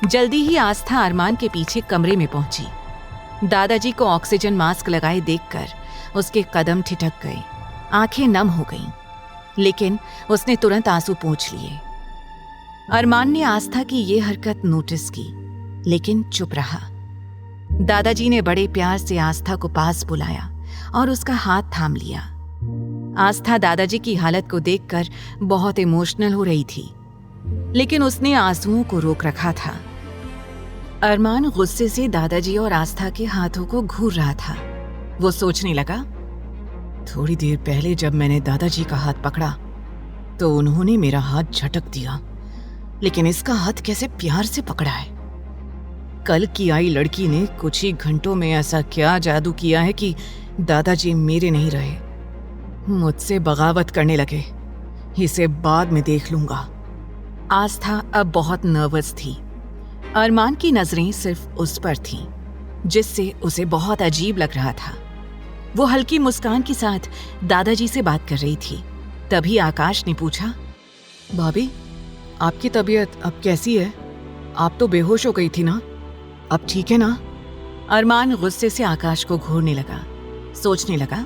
जल्दी ही आस्था अरमान के पीछे कमरे में पहुंची। दादाजी को ऑक्सीजन मास्क लगाए देखकर उसके कदम ठिठक गए, आंखें नम हो गईं, लेकिन उसने तुरंत आंसू पोंछ लिए। अरमान ने आस्था की ये हरकत नोटिस की, लेकिन चुप रहा। दादाजी ने बड़े प्यार से आस्था को पास बुलाया और उसका हाथ थाम लिया। आस्था दादाजी की हालत को देखकर बहुत इमोशनल हो रही थी, लेकिन उसने आंसुओं को रोक रखा था। अरमान गुस्से से दादाजी और आस्था के हाथों को घूर रहा था। वो सोचने लगा, थोड़ी देर पहले जब मैंने दादाजी का हाथ पकड़ा तो उन्होंने मेरा हाथ झटक दिया, लेकिन इसका हाथ कैसे प्यार से पकड़ा है। कल की आई लड़की ने कुछ ही घंटों में ऐसा क्या जादू किया है कि दादाजी मेरे नहीं रहे, मुझसे बगावत करने लगे। इसे बाद में देख लूंगा। आस्था अब बहुत नर्वस थी। अरमान की नजरें सिर्फ उस पर थीं, जिससे उसे बहुत अजीब लग रहा था। वो हल्की मुस्कान के साथ दादाजी से बात कर रही थी। तभी आकाश ने पूछा, भाभी, आपकी तबीयत अब कैसी है? आप तो बेहोश हो गई थी ना, अब ठीक है ना? अरमान गुस्से से आकाश को घूरने लगा। सोचने लगा,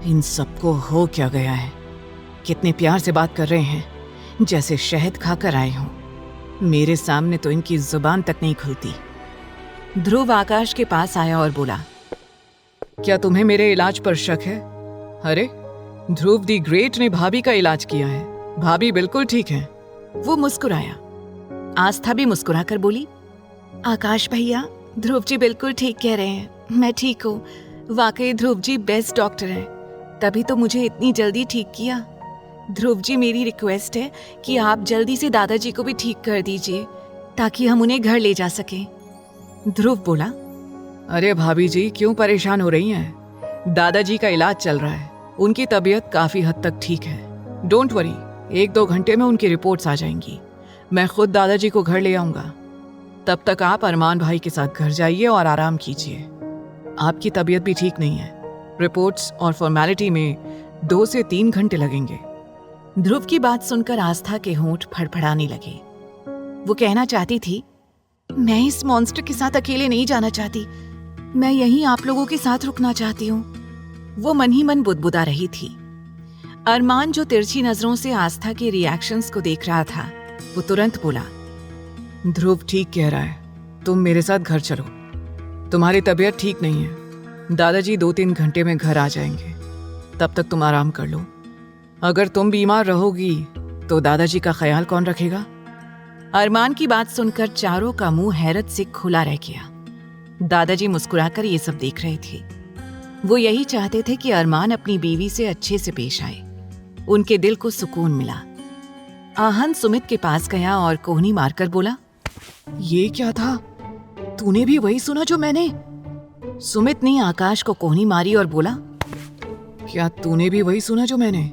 इन सबको हो क्या गया है? कितने प्यार से बात कर रहे हैं, जैसे शहद खाकर आए हों। मेरे सामने तो इनकी जुबान तक नहीं खुलती। ध्रुव आकाश के पास आया और बोला, क्या तुम्हें मेरे इलाज पर शक है? अरे, ध्रुव दी ग्रेट ने भाभी का इलाज किया है, भाभी बिल्कुल ठीक है। वो मुस्कुराया। आस्था भी मुस्कुराकर बोली, आकाश भैया, ध्रुव जी बिल्कुल ठीक कह रहे हैं, मैं ठीक हूँ। वाकई ध्रुव जी बेस्ट डॉक्टर हैं, तभी तो मुझे इतनी जल्दी ठीक किया। ध्रुव जी, मेरी रिक्वेस्ट है कि आप जल्दी से दादाजी को भी ठीक कर दीजिए, ताकि हम उन्हें घर ले जा सकें। ध्रुव बोला, अरे भाभी जी, क्यों परेशान हो रही हैं? दादाजी का इलाज चल रहा है, उनकी तबीयत काफी हद तक ठीक है। डोंट वरी, 1-2 घंटे में उनकी रिपोर्ट्स आ जाएंगी। मैं खुद दादाजी को घर ले आऊंगा। तब तक आप अरमान भाई के साथ घर जाइए और आराम कीजिए। आपकी तबीयत भी ठीक नहीं है। रिपोर्ट्स और फॉर्मेलिटी में 2 से 3 घंटे लगेंगे। ध्रुव की बात सुनकर आस्था के होंठ फड़फड़ाने लगे। वो कहना चाहती थी, मैं इस मॉन्स्टर के साथ अकेले नहीं जाना चाहती, मैं यहीं आप लोगों के साथ रुकना चाहती हूँ। वो मन ही मन बुदबुदा रही थी। अरमान, जो तिरछी नजरों से आस्था के रिएक्शंस को देख रहा था, वो तुरंत बोला, ध्रुव ठीक कह रहा है, तुम मेरे साथ घर चलो। तुम्हारी तबीयत ठीक नहीं है, दादाजी 2-3 घंटे में घर आ जाएंगे। तब तक तुम आराम कर लो। अगर तुम बीमार रहोगी तो दादाजी का ख्याल कौन रखेगा? अरमान की बात सुनकर चारों का मुंह हैरत से खुला रह गया। दादाजी मुस्कुराकर ये सब देख रहे थे। वो यही चाहते थे कि अरमान अपनी बीवी से अच्छे से पेश आए। उनके दिल को सुकून मिला। आहन सुमित के पास गया और कोहनी मारकर बोला, ये क्या था? तूने भी वही सुना जो मैंने? सुमित ने आकाश को कोहनी मारी और बोला, क्या तूने भी वही सुना जो मैंने?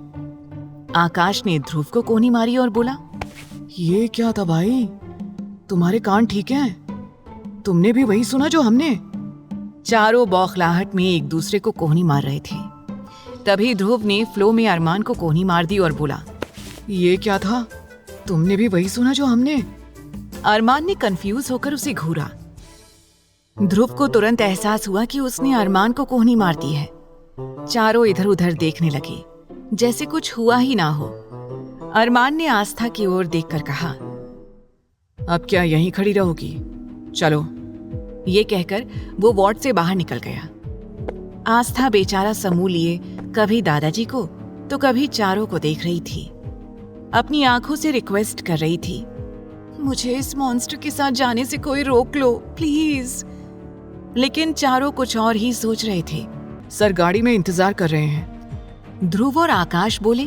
आकाश ने ध्रुव को कोहनी मारी और बोला, ये क्या था भाई? तुम्हारे कान ठीक हैं? तुमने भी वही सुना जो हमने? चारों बौखलाहट में एक दूसरे को कोहनी मार रहे थे। तभी ध्रुव ने फ्लो में अरमान को कोहनी मार दी और बोला, ये क्या था? तुमने भी वही सुना जो हमने? अरमान ने कंफ्यूज होकर उसे घूरा। ध्रुव को तुरंत एहसास हुआ कि उसने अरमान को कोहनी मार दी है। चारों इधर उधर देखने लगे, जैसे कुछ हुआ ही ना हो। अरमान ने आस्था की ओर देखकर कहा, अब क्या यहीं खड़ी रहोगी? चलो। ये कहकर वो वार्ड से बाहर निकल गया। आस्था बेचारा समूह लिए कभी दादाजी को तो कभी चारों को देख रही थी। अपनी आंखों से रिक्वेस्ट कर रही थी, मुझे इस मॉन्स्टर के साथ जाने से कोई रोक लो प्लीज। लेकिन चारों कुछ और ही सोच रहे थे। सर गाड़ी में इंतजार कर रहे हैं। ध्रुव और आकाश बोले,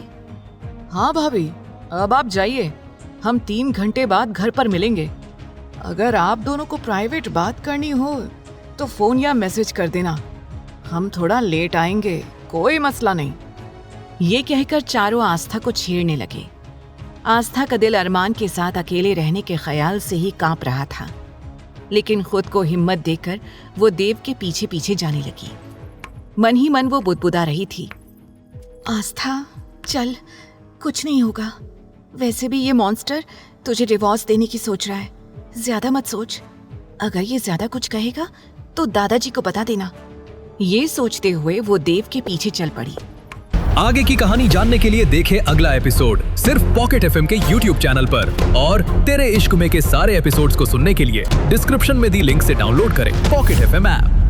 हाँ भाभी, अब आप जाइए, हम 3 घंटे बाद घर पर मिलेंगे। अगर आप दोनों को प्राइवेट बात करनी हो तो फोन या मैसेज कर देना, हम थोड़ा लेट आएंगे, कोई मसला नहीं। ये कहकर चारों आस्था को छेड़ने लगे। आस्था का दिल अरमान के साथ अकेले रहने के ख्याल से ही कांप रहा था, लेकिन खुद को हिम्मत देकर वो देव के पीछे पीछे जाने लगी। मन ही मन वो बुदबुदा रही थी, आस्था चल, कुछ नहीं होगा। वैसे भी ये मॉन्स्टर तुझे डिवोर्स देने की सोच रहा है, ज्यादा मत सोच, अगर ये ज्यादा कुछ कहेगा तो दादाजी को बता देना। ये सोचते हुए वो देव के पीछे चल पड़ी। आगे की कहानी जानने के लिए देखें अगला एपिसोड सिर्फ पॉकेट एफएम के YouTube चैनल पर। और तेरे इश्क में के सारे एपिसोड्स को सुनने के लिए डिस्क्रिप्शन में दी लिंक से डाउनलोड करें पॉकेट एफएम ऐप।